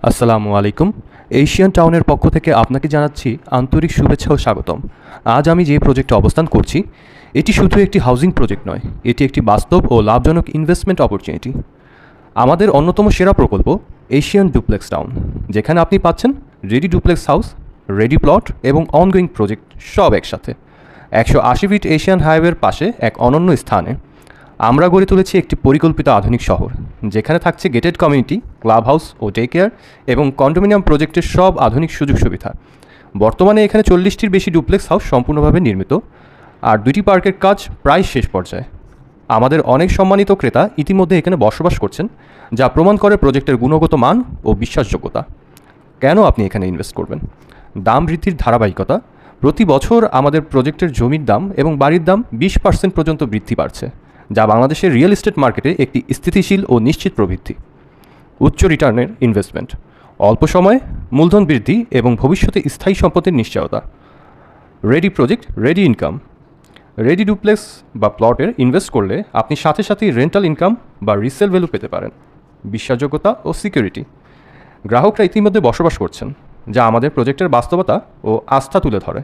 আসসালামু আলাইকুম। এশিয়ান টাউনের পক্ষ থেকে আপনাকে জানাচ্ছি আন্তরিক শুভেচ্ছা ও স্বাগতম। আজ আমি যে প্রজেক্টে অবস্থান করছি এটি শুধু একটি হাউজিং প্রজেক্ট নয়, এটি একটি বাস্তব ও লাভজনক ইনভেস্টমেন্ট অপরচুনিটি। আমাদের অন্যতম সেরা প্রকল্প এশিয়ান ডুপ্লেক্স টাউন, যেখানে আপনি পাচ্ছেন ready duplex house, ready plot এবং অনগোয়িং প্রজেক্ট সব একসাথে 180 ফিট এশিয়ান হাইওয়ের পাশে এক অনন্য স্থানে। আমরা গড়ে তুলেছি একটি পরিকল্পিত আধুনিক শহর, যেখানে থাকছে গেটেড কমিউনিটি, ক্লাব হাউস ও ডে কেয়ার এবং কন্ডোমিনিয়াম প্রজেক্টের সব আধুনিক সুযোগ সুবিধা। বর্তমানে এখানে 40টির বেশি ডুপ্লেক্স হাউস সম্পূর্ণভাবে নির্মিত, আর 2টি পার্কের কাজ প্রায় শেষ পর্যায়ে। আমাদের অনেক সম্মানিত ক্রেতা ইতিমধ্যে এখানে বসবাস করছেন, যা প্রমাণ করে প্রজেক্টের গুণগত মান ও বিশ্বাসযোগ্যতা। কেন আপনি এখানে ইনভেস্ট করবেন? দাম বৃদ্ধির ধারাবাহিকতা। প্রতি বছর আমাদের প্রজেক্টের জমির দাম এবং বাড়ির দাম 20% পর্যন্ত বৃদ্ধি পাচ্ছে, যা বাংলাদেশের রিয়েল এস্টেট মার্কেটে একটি স্থিতিশীল ও নিশ্চিত প্রবৃদ্ধি। উচ্চ রিটার্নের ইনভেস্টমেন্ট, অল্প সময়ে মূলধন বৃদ্ধি এবং ভবিষ্যতে স্থায়ী সম্পত্তির নিশ্চয়তা। Ready project, ready income. Ready duplex বা প্লটের ইনভেস্ট করলে আপনি সাথে সাথেই রেন্টাল ইনকাম বা রিসেল ভ্যালু পেতে পারেন। বিশ্বাসযোগ্যতা ও সিকিউরিটি। গ্রাহকরা ইতিমধ্যে বসবাস করছেন, যা আমাদের প্রজেক্টের বাস্তবতা ও আস্থা তুলে ধরে।